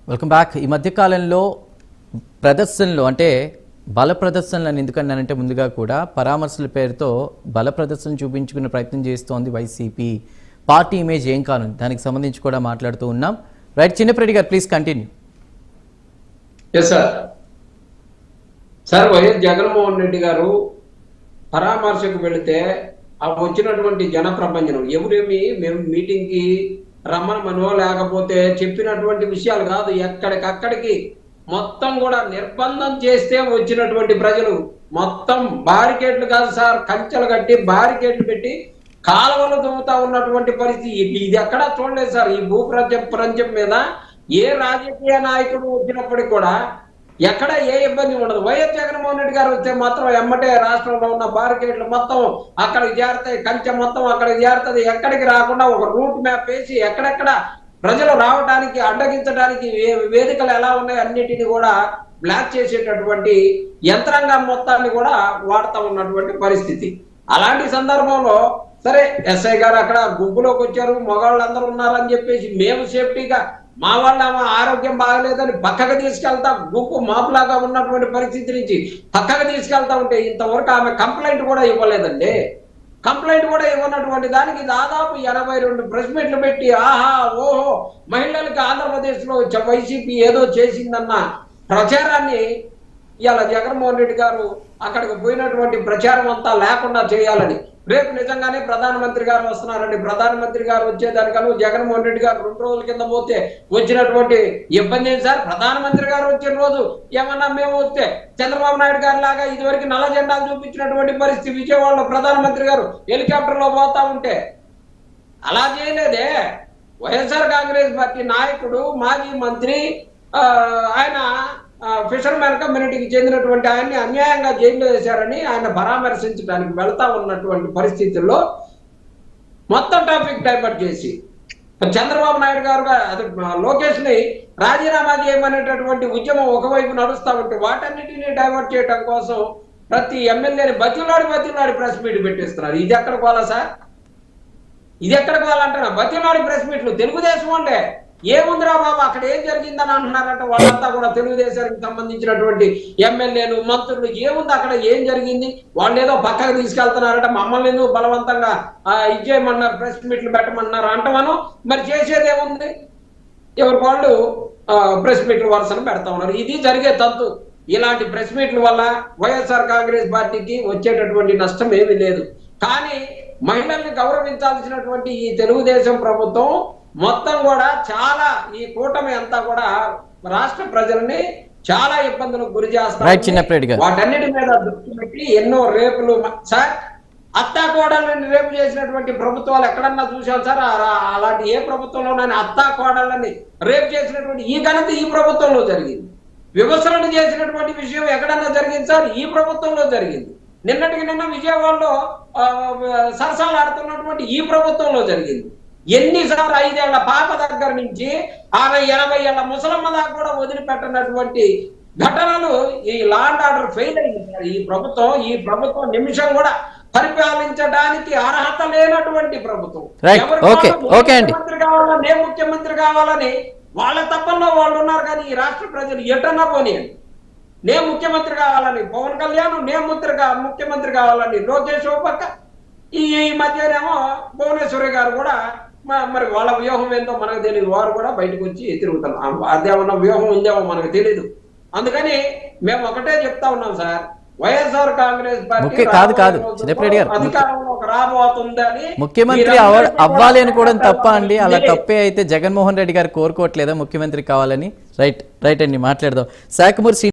Welcome back. ఈ మధ్య కాలంలో ప్రదర్శనలు అంటే బల ప్రదర్శనలు ఎందుకన్నానంటే ముందుగా కూడా పరామర్శల పేరుతో బల ప్రదర్శన చూపించుకునే ప్రయత్నం చేస్తోంది వైసీపీ. పార్టీ ఇమేజ్ ఏం కాను దానికి సంబంధించి కూడా మాట్లాడుతూ ఉన్నాం. రైట్, చిన్నప్రెడ్డి గారు please continue. Sir YS Jaganmohan Reddy గారు పరామర్శకు వెళితే ఆ వచ్చినటువంటి జన ప్రపంచం ఎవరేమి మేము మీటింగ్ కి రమ్మనమనో లేకపోతే చెప్పినటువంటి విషయాలు కాదు, ఎక్కడికక్కడికి మొత్తం కూడా నిర్బంధం చేస్తే వచ్చినటువంటి ప్రజలు మొత్తం బారికేడ్లు కాదు సార్, కంచెలు కట్టి బారికేడ్లు పెట్టి కాలువలు దువ్వుతా ఉన్నటువంటి పరిస్థితి ఇది ఎక్కడా చూడలేదు సార్. ఈ భూప్రపంచం మీద ఏ రాజకీయ నాయకుడు వచ్చినప్పటికీ కూడా ఎక్కడ ఏ ఇబ్బంది ఉండదు. వైఎస్ జగన్మోహన్ రెడ్డి గారు వస్తే మాత్రం ఎమ్మటే రాష్ట్రంలో ఉన్న బారికేడ్లు మొత్తం అక్కడికి చేరుతాయి, కంచె మొత్తం అక్కడికి చేరుతుంది. ఎక్కడికి రాకుండా ఒక రూట్ మ్యాప్ వేసి ఎక్కడెక్కడ ప్రజలు రావడానికి అడ్డగించడానికి వేదికలు ఎలా ఉన్నాయి అన్నిటిని కూడా బ్లాక్ చేసేటటువంటి యంత్రాంగం మొత్తాన్ని కూడా వాడుతూ ఉన్నటువంటి పరిస్థితి. అలాంటి సందర్భంలో సరే ఎస్ఐ గారు అక్కడ గుంపులోకి వచ్చారు, మగవాళ్ళందరూ ఉన్నారని చెప్పేసి మేము సేఫ్టీగా మా వాళ్ళ ఆరోగ్యం బాగలేదని పక్కకు తీసుకెళ్తా గుంపు మాపులాగా ఉన్నటువంటి పరిస్థితి నుంచి పక్కకు తీసుకెళ్తా ఉంటే ఇంతవరకు ఆమె కంప్లైంట్ కూడా ఇవ్వలేదండి. కంప్లైంట్ కూడా ఇవ్వనటువంటి దానికి దాదాపు 82 ప్రెస్ మీట్లు పెట్టి ఆహా ఓహో మహిళలకు ఆంధ్రప్రదేశ్ లో వైసీపీ ఏదో చేసిందన్న ప్రచారాన్ని ఇవాళ జగన్మోహన్ రెడ్డి గారు అక్కడికి పోయినటువంటి ప్రచారం అంతా లేకుండా చేయాలని. రేపు నిజంగానే ప్రధానమంత్రి గారు వస్తున్నారండి. ప్రధానమంత్రి గారు వచ్చేదానికను జగన్మోహన్ రెడ్డి గారు 2 రోజుల కింద పోతే వచ్చినటువంటి ఇబ్బంది ఏంటి సార్? ప్రధానమంత్రి గారు వచ్చిన రోజు ఏమన్నా మేము వస్తే చంద్రబాబు నాయుడు గారి లాగా ఇదివరకు నల్ల జెండాలు చూపించినటువంటి పరిస్థితి విజయవాడలో ప్రధానమంత్రి గారు హెలికాప్టర్ లో పోతా ఉంటే అలా చేయలేదే. వైఎస్ఆర్ కాంగ్రెస్ పార్టీ నాయకుడు మాజీ మంత్రి ఆయన ఫిషర్మెన్ కమ్యూనిటీకి చెందినటువంటి ఆయన్ని అన్యాయంగా జైల్లో వేశారని ఆయన పరామర్శించడానికి వెళ్తా ఉన్నటువంటి పరిస్థితుల్లో మొత్తం టాపిక్ డైవర్ట్ చేసి చంద్రబాబు నాయుడు గారు లోకేష్ ని రాజీనామా చేయమనేటటువంటి ఉద్యమం ఒకవైపు నడుస్తా ఉంటే వాటన్నిటిని డైవర్ట్ చేయడం కోసం ప్రతి ఎమ్మెల్యేని బతిలాడి ప్రెస్ మీట్ పెట్టిస్తున్నారు. ఇది ఎక్కడ కోలా సార్? ఇది ఎక్కడ కోవాలంటున్నా? బతిలాడి ప్రెస్ మీట్లు తెలుగుదేశం అంటే ఏముందిరా బాబు అక్కడ ఏం జరిగిందని అంటున్నారంట. వాళ్ళంతా కూడా తెలుగుదేశానికి సంబంధించినటువంటి ఎమ్మెల్యేలు మంత్రులు ఏముంది అక్కడ ఏం జరిగింది? వాళ్ళు ఏదో పక్కకు తీసుకెళ్తున్నారట, మమ్మల్ని ఎందుకు బలవంతంగా ఇచ్చేయమన్నారు, ప్రెస్ మీట్లు పెట్టమన్నారు అంటమను. మరి చేసేది ఏముంది? ఎవరి వాళ్ళు ప్రెస్ మీట్లు వరుసను పెడతా ఉన్నారు. ఇది జరిగే తంతు. ఇలాంటి ప్రెస్ మీట్ల వల్ల వైఎస్ఆర్ కాంగ్రెస్ పార్టీకి వచ్చేటటువంటి నష్టం ఏమీ లేదు. కానీ మహిళల్ని గౌరవించాల్సినటువంటి ఈ తెలుగుదేశం ప్రభుత్వం మొత్తం కూడా చాలా ఈ కూటమి అంతా కూడా రాష్ట్ర ప్రజల్ని చాలా ఇబ్బందులకు గురి చేస్తారు. వాటన్నిటి మీద దృష్టి పెట్టి ఎన్నో రేపులు సార్, అత్తాకోడళ్ళని రేపు చేసినటువంటి ప్రభుత్వాలు ఎక్కడన్నా చూసాం సార్? అలాంటి ఏ ప్రభుత్వంలోనైనా అత్తాకోడళ్ళని రేపు చేసినటువంటి ఈ ఘనత ఈ ప్రభుత్వంలో జరిగింది. విమర్శలను చేసినటువంటి విషయం ఎక్కడన్నా జరిగింది సార్? ఈ ప్రభుత్వంలో జరిగింది. నిన్నటికి నిన్న విజయవాడలో సరసాలు ఆడుతున్నటువంటి ఈ ప్రభుత్వంలో జరిగింది. ఎన్నిసార్లు 5 ఏళ్ల పాప దగ్గర నుంచి 80 ఏళ్ల ముసలమ్మ దాకా కూడా వదిలిపెట్టినటువంటి ఘటనలు ఈ లా అండ్ ఆర్డర్ ఫెయిల్ అయింది. ఈ ప్రభుత్వం నిమిషం కూడా పరిపాలించడానికి అర్హత లేనటువంటి ప్రభుత్వం. ముఖ్యమంత్రి కావాలని వాళ్ళ తప్పల్లో వాళ్ళు ఉన్నారు. కానీ ఈ రాష్ట్ర ప్రజలు ఎటన్నా పోనీయండి. నేను ముఖ్యమంత్రి కావాలని పవన్ కళ్యాణ్, ముఖ్యమంత్రి కావాలని లోకేష్ పక్క, ఈ మధ్యనేమో భువనేశ్వరి గారు కూడా మరి వాళ్ళ వ్యూహం ఏంటో మనకు తెలియదు. వారు కూడా బయటకు వచ్చి తిరుగుతాం. అదేమన్నా వ్యూహం ఉందేమో మనకు తెలీదు. అందుకని మేము ఒకటే చెప్తా ఉన్నాం సార్, వైఎస్ఆర్ కాంగ్రెస్ పార్టీ అధికారంలోకి రాబోతుందని. ముఖ్యమంత్రి అవ్వాలి అనుకోవడం తప్ప అండి? అలా తప్పే అయితే జగన్మోహన్ రెడ్డి గారు కోరుకోవట్లేదా ముఖ్యమంత్రి కావాలని? రైట్ అండి, మాట్లాడదాం. శాఖమూరి